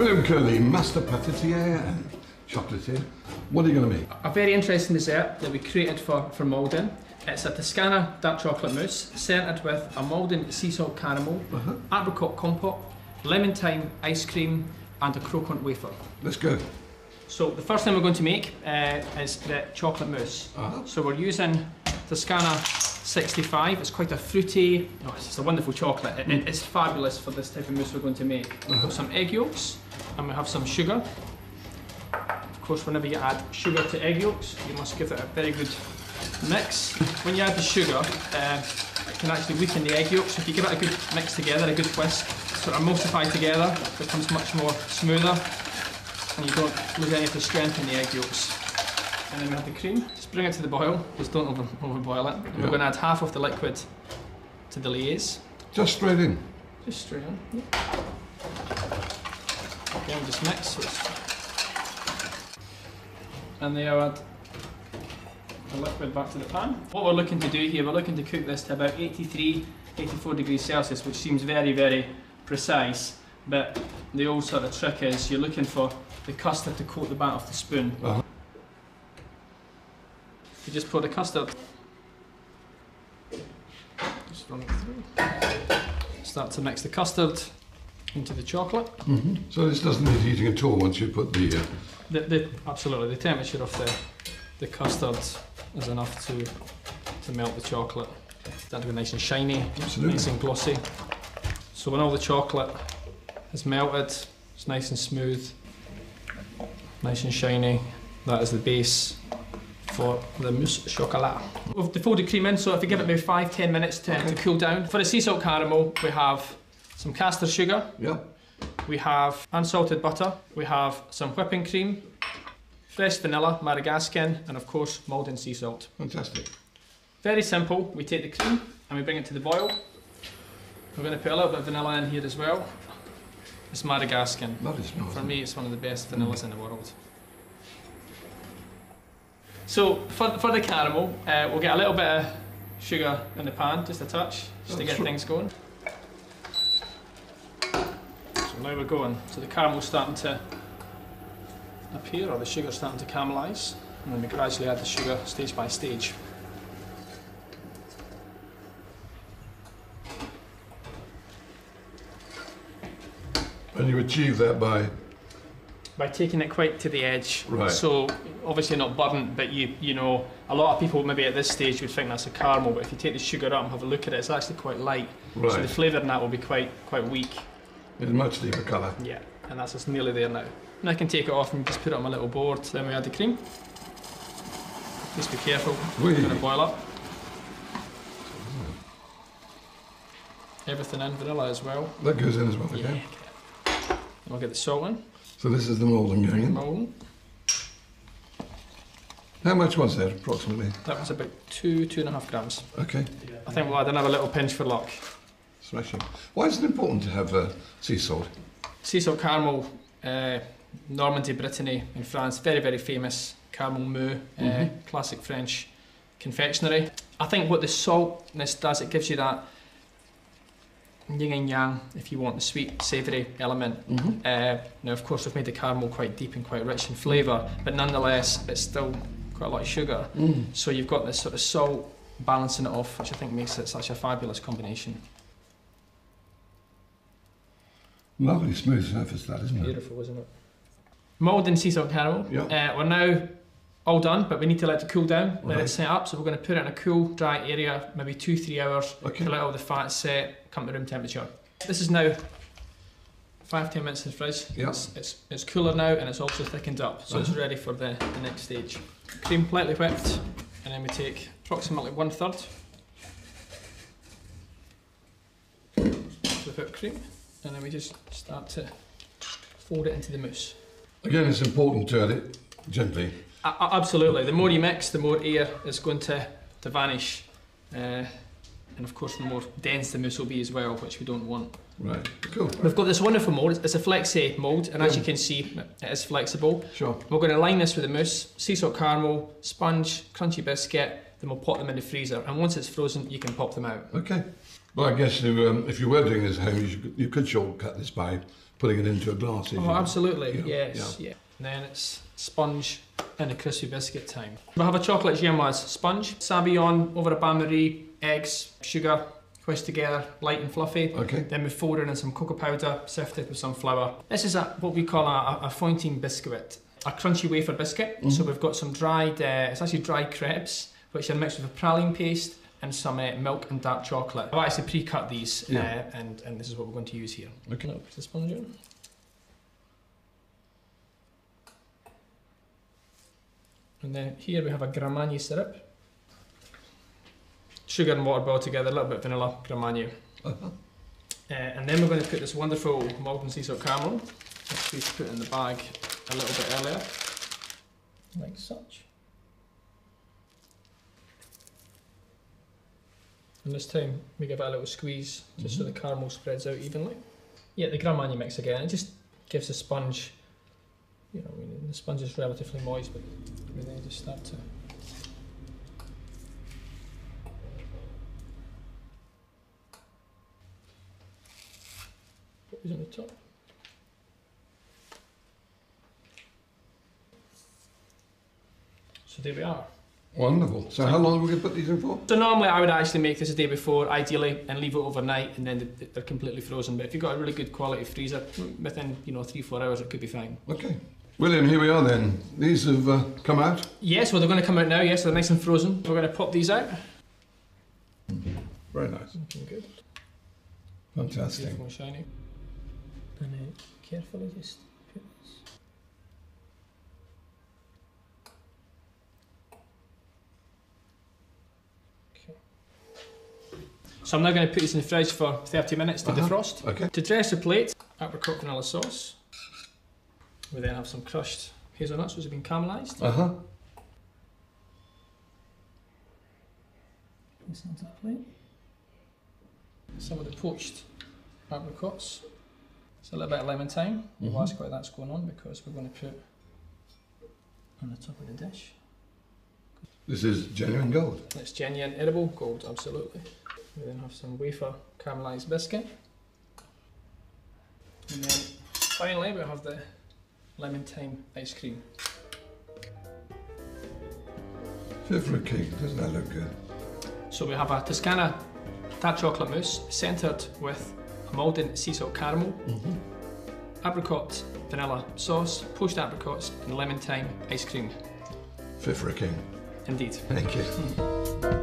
William Curley, master patissier and chocolatier. What are you going to make? A very interesting dessert that we created for Maldon. It's a Toscana dark chocolate mousse, centred with a Maldon sea salt caramel, apricot compote, lemon thyme ice cream and a croquant wafer. Let's go. So the first thing we're going to make is the chocolate mousse. So we're using Toscana 65. It's quite a fruity, it's just a wonderful chocolate. It's fabulous for this type of mousse we're going to make. We've got some egg yolks and we have some sugar. Of course, whenever you add sugar to egg yolks, you must give it a very good mix. When you add the sugar, it can actually weaken the egg yolks. So if you give it a good mix together, a good whisk, sort of emulsify together, it becomes much more smoother and you don't lose any of the strength in the egg yolks. And then we have the cream. Just bring it to the boil, just don't overboil it. And we're going to add half of the liquid to the liaise. Just straight in? Just straight in, yeah. Again, just mix. And there add the liquid back to the pan. What we're looking to do here, we're looking to cook this to about 83, 84 degrees Celsius, which seems very, very precise. But the old sort of trick is you're looking for the custard to coat the back of the spoon. You just pour the custard, just run it through. Start to mix the custard into the chocolate. So this doesn't need heating at all once you put the... Absolutely, the temperature of the custard is enough to melt the chocolate. That'll be nice and shiny, nice and glossy. So when all the chocolate is melted, it's nice and smooth, nice and shiny, that is the base for the mousse chocolat. We've defolded cream in, so if you give it maybe 5-10 minutes to cool down. For the sea salt caramel, we have some caster sugar, we have unsalted butter, we have some whipping cream, fresh vanilla, Madagascan, and of course Maldon sea salt. Fantastic. Very simple. We take the cream and we bring it to the boil. We're going to put a little bit of vanilla in here as well. It's Madagascan. For me, it's one of the best vanillas in the world. So for the caramel, we'll get a little bit of sugar in the pan, just a touch, just to get things going. So now we're going. So the caramel's starting to appear, or the sugar's starting to caramelise, and then we gradually add the sugar stage by stage. And you achieve that by taking it quite to the edge. Right. So obviously not burnt, but you know, a lot of people maybe at this stage would think that's a caramel, but if you take the sugar up and have a look at it, it's actually quite light. Right. So the flavour in that will be quite weak. It's much deeper colour. Yeah, and that's just nearly there now. And I can take it off and just put it on my little board. Then we add the cream. Just be careful, it's going to boil up. Everything in, vanilla as well. That goes in as well, okay. And we'll get the salt in. So this is the Maldon going in? Maldon. How much was that approximately? That was about 2.5 grams. Okay. I think we'll add another little pinch for luck. Smashing. Why is it important to have sea salt? Sea salt caramel, Normandy, Brittany in France, very, very famous caramel mou, classic French confectionery. I think what the saltness does, it gives you that yin and yang, if you want, the sweet, savoury element. Now, of course, we've made the caramel quite deep and quite rich in flavour, but nonetheless, it's still quite a lot of sugar. So you've got this sort of salt balancing it off, which I think makes it such a fabulous combination. Lovely smooth surface that, isn't it? Beautiful, isn't it? Maldon sea salt caramel. We're now all done, but we need to let it cool down, let it set up. So we're going to put it in a cool, dry area, maybe 2-3 hours, to let all the fat set, come to room temperature. This is now 5-10 minutes in the fridge. It's cooler now and it's also thickened up, so it's ready for the next stage. Cream lightly whipped, and then we take approximately 1/3 of the whipped cream, and then we just start to fold it into the mousse. Again, it's important to add it gently. Absolutely. The more you mix, the more air is going to vanish. And of course, the more dense the mousse will be as well, which we don't want. Right, cool. We've got this wonderful mould. It's a flexi mould, and as you can see, it is flexible. Sure. We're going to line this with the mousse, sea salt caramel, sponge, crunchy biscuit, then we'll pop them in the freezer. And once it's frozen, you can pop them out. Okay. Well, I guess if you were doing this at home, you could shortcut this by putting it into a glass. Oh, absolutely, yes, yeah. And then it's sponge and a crispy biscuit time. We'll have a chocolate génoise sponge, sabayon over a bain-marie, eggs, sugar, whisked together, light and fluffy. Okay. Then we fold it in some cocoa powder, sifted with some flour. This is what we call a fountain biscuit, a crunchy wafer biscuit. So we've got some dried, it's actually dried crepes, which are mixed with a praline paste and some milk and dark chocolate. I've actually pre-cut these, and this is what we're going to use here. Okay. Put the sponge in. And then here we have a Gramagne syrup. Sugar and water boiled together, a little bit of vanilla, Gramagne. And then we're going to put this wonderful Maldon Salt caramel, which we've put in the bag a little bit earlier, like such. And this time we give it a little squeeze, just so the caramel spreads out evenly. Yeah, the Gramagne mix again, it just gives the sponge, you know, I mean, the sponge is relatively moist, but we then just start to put these on the top. So there we are. Wonderful. So how long are we going to put these in for? So normally I would actually make this a day before, ideally, and leave it overnight, and then they're completely frozen. But if you've got a really good quality freezer, within 3-4 hours it could be fine. Okay. William, here we are then. These have come out? Yes, well they're going to come out now, yes, they're nice and frozen. We're going to pop these out. Very nice. Looking good. Fantastic. Beautiful and shiny. And then carefully just put this. So I'm now going to put these in the fridge for 30 minutes to defrost. Okay. To dress the plate, apricot vanilla sauce. We then have some crushed hazelnuts which have been caramelised. This onto the plate. Some of the poached apricots. So a little bit of lemon thyme whilst that's going on, because we're going to put on the top of the dish. This is genuine gold. It's genuine edible gold, absolutely. We then have some wafer caramelised biscuit. And then finally we have the lemon thyme ice cream. Fit for a cake, doesn't that look good? So we have a Toscana dark chocolate mousse centred with a Maldon Salt caramel, apricot vanilla sauce, poached apricots and lemon thyme ice cream. Fit for a king. Indeed. Thank you.